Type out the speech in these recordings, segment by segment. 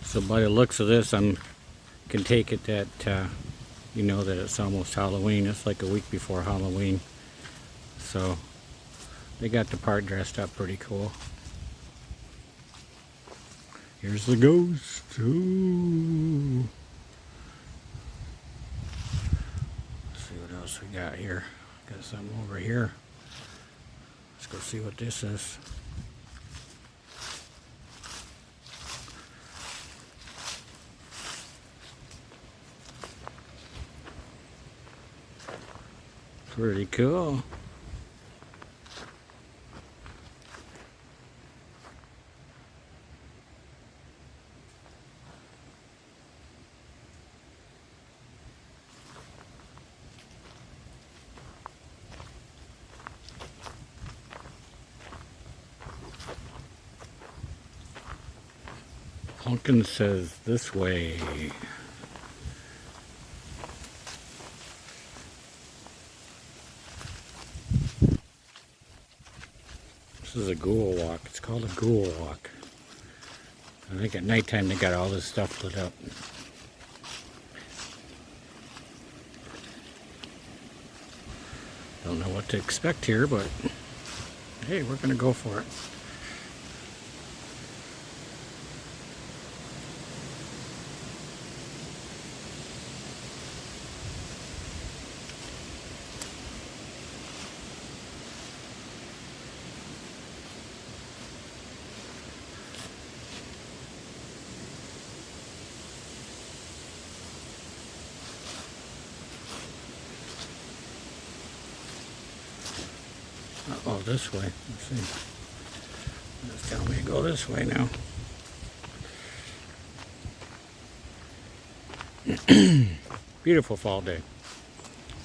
So by the looks of this, I can take it that you know that it's almost Halloween. It's like a week before Halloween. So they got the part dressed up pretty cool. Here's the ghost. Ooh. Let's see what else we got here. Got something over here. Let's go see what this is. Pretty cool. Pumpkin says this way. This is a ghoul walk. It's called a ghoul walk. I think at nighttime they got all this stuff lit up. Don't know what to expect here, but hey, we're gonna go for it. Oh, this way. Let's see. It's telling me to go this way now. Beautiful fall day.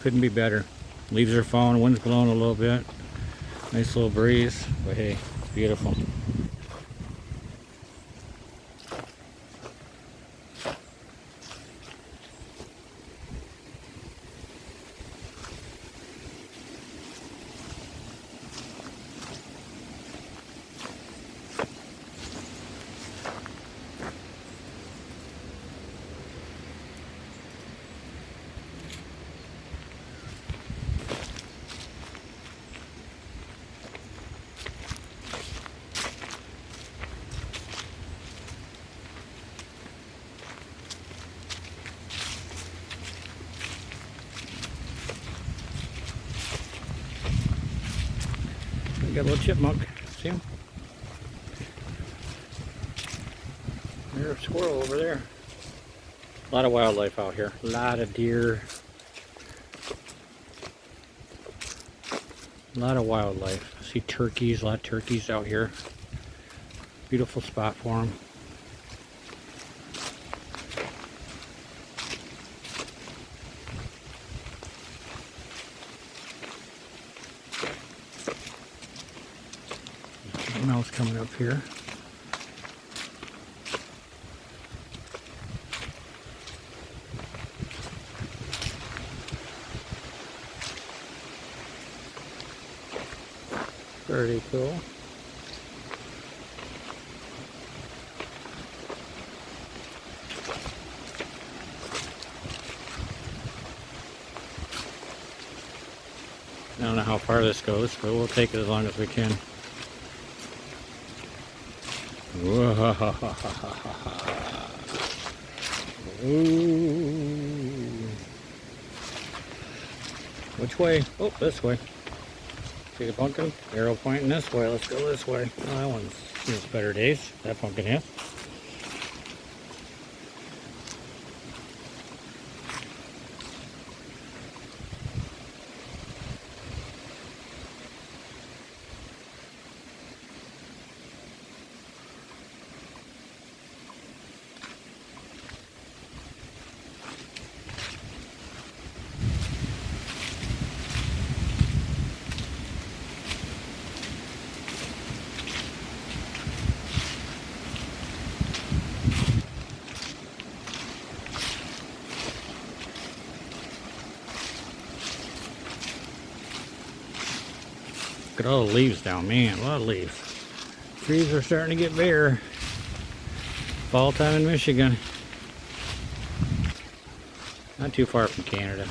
Couldn't be better. Leaves are falling, wind's blowing a little bit. Nice little breeze, but hey, it's beautiful. We got a little chipmunk. See him? There's a squirrel over there. A lot of wildlife out here. A lot of deer. A lot of wildlife. I see turkeys, a lot of turkeys out here. Beautiful spot for them. Something else coming up here. Pretty cool. I don't know how far this goes, but we'll take it as long as we can. Ooh. Which way? Oh, this way. See the pumpkin? Arrow pointing this way. Let's go this way. Oh, that one's seen better days. That pumpkin has. Look at all the leaves down, man, a lot of leaves. Trees are starting to get bare. Fall time in Michigan. Not too far from Canada.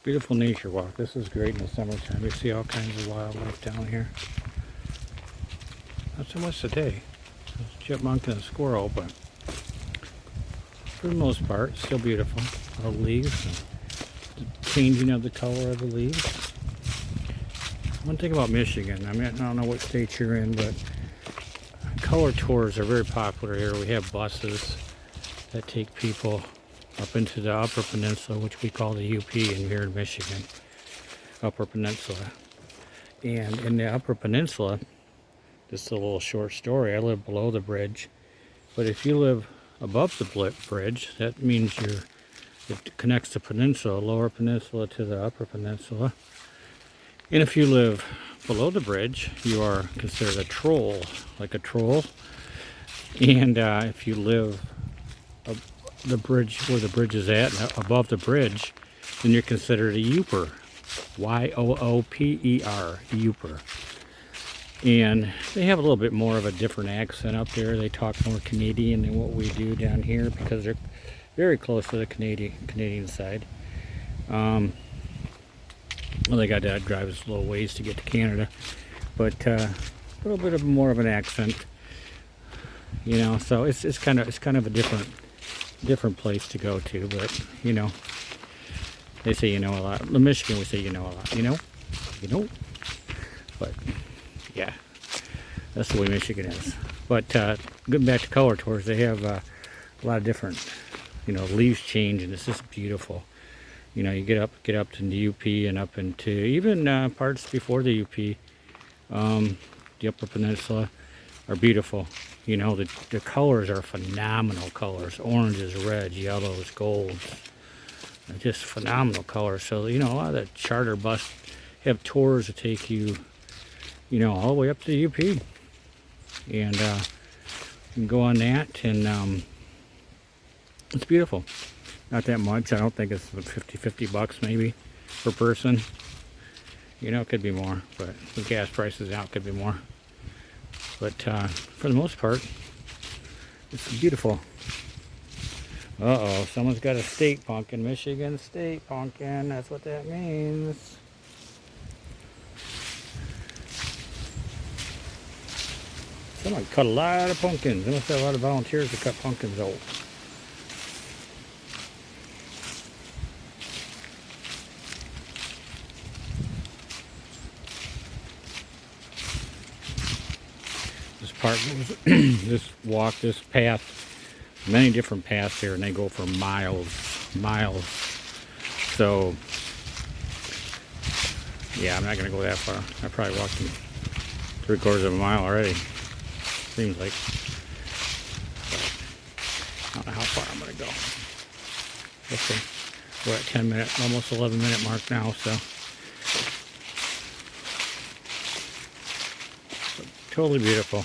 Beautiful nature walk. This is great in the summertime. You see all kinds of wildlife down here. Not so much today. There's a chipmunk and a squirrel, but for the most part, it's still beautiful. All the leaves, and the changing of the color of the leaves. One thing about Michigan, I mean, I don't know what state you're in, but color tours are very popular here. We have buses that take people up into the Upper Peninsula, which we call the UP in here in Michigan, Upper Peninsula. And in the Upper Peninsula, just a little short story, I live below the bridge, but if you live above the bridge, that means it connects the peninsula, Lower Peninsula to the Upper Peninsula. And if you live below the bridge, you are considered a troll, like a troll. And if you live the bridge where the bridge is at, above the bridge, then you're considered a Yooper. Y-O-O-P-E-R, Yooper. And they have a little bit more of a different accent up there. They talk more Canadian than what we do down here because they're very close to the Canadian side. Well, they got to drive us a little ways to get to Canada, but a little bit of more of an accent, you know. So it's kind of a different place to go to, but you know, they say you know a lot. In Michigan, we say you know a lot, you know. But yeah, that's the way Michigan is. But getting back to color tours, they have a lot of different, you know, leaves change, and it's just beautiful. You know, you get up to the UP and up into even parts before the UP, the Upper Peninsula, are beautiful. You know, the colors are phenomenal colors. Oranges, reds, yellows, golds. They're just phenomenal colors. So, you know, a lot of the charter bus have tours that take you, you know, all the way up to the UP. And you can go on that, and it's beautiful. Not that much. I don't think it's $50 maybe per person. You know, it could be more, but with gas prices out, it could be more. But for the most part, it's beautiful. Uh-oh, someone's got a state pumpkin. Michigan state pumpkin. That's what that means. Someone cut a lot of pumpkins. They must have a lot of volunteers to cut pumpkins out. This path, many different paths here, and they go for miles. So yeah, I'm not gonna go that far. I probably walked 3/4 of a mile already, seems like. But I don't know how far I'm gonna go. Let's see. We're at 10 minutes, almost 11-minute mark now, so totally beautiful.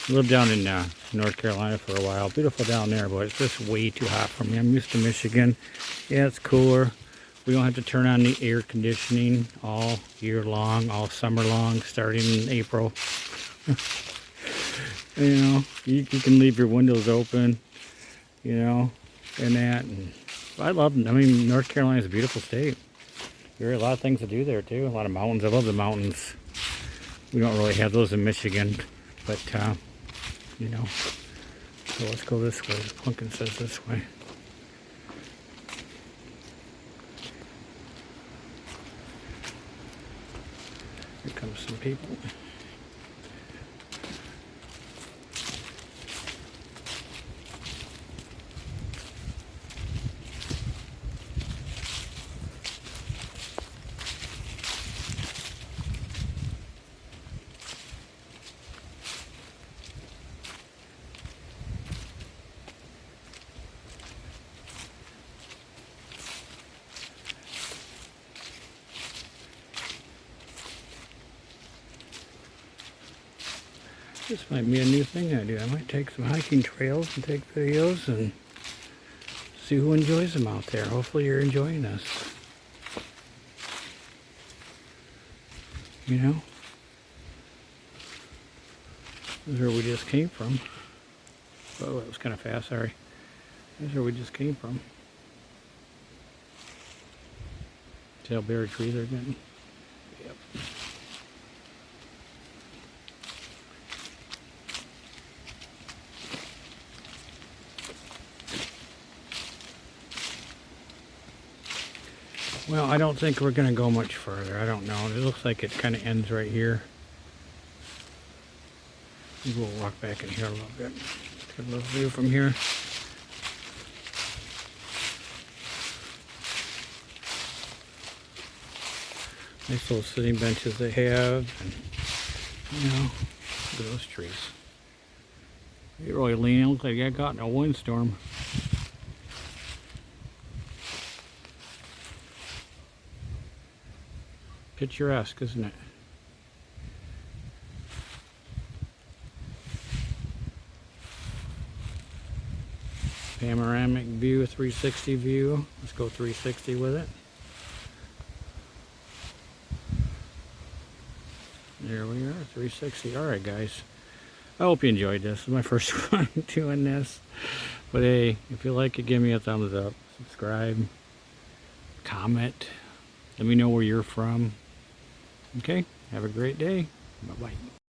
I lived down in North Carolina for a while. Beautiful down there, but it's just way too hot for me. I'm used to Michigan. Yeah, it's cooler. We don't have to turn on the air conditioning all year long, all summer long, starting in April. You know, you can leave your windows open, you know, and that. And I love it. I mean, North Carolina is a beautiful state. There are a lot of things to do there too. A lot of mountains. I love the mountains. We don't really have those in Michigan, but you know. So let's go this way. Pumpkin says this way. Here comes some people. This might be a new thing I do. I might take some hiking trails and take videos and see who enjoys them out there. Hopefully you're enjoying this. You know? This is where we just came from. Oh, that was kind of fast, sorry. This is where we just came from. See how bare trees are getting? Yep. Well, I don't think we're going to go much further. I don't know. It looks like it kind of ends right here. Maybe we'll walk back in here a little bit. Get a little view from here. Nice little sitting benches they have. And, you know, look at those trees. They really lean. It looks like I got in a windstorm. Picturesque, isn't it? Panoramic view, 360 view. Let's go 360 with it. There we are, 360. Alright guys, I hope you enjoyed this. This is my first one doing this. But hey, if you like it, give me a thumbs up. Subscribe. Comment. Let me know where you're from. Okay, have a great day. Bye-bye.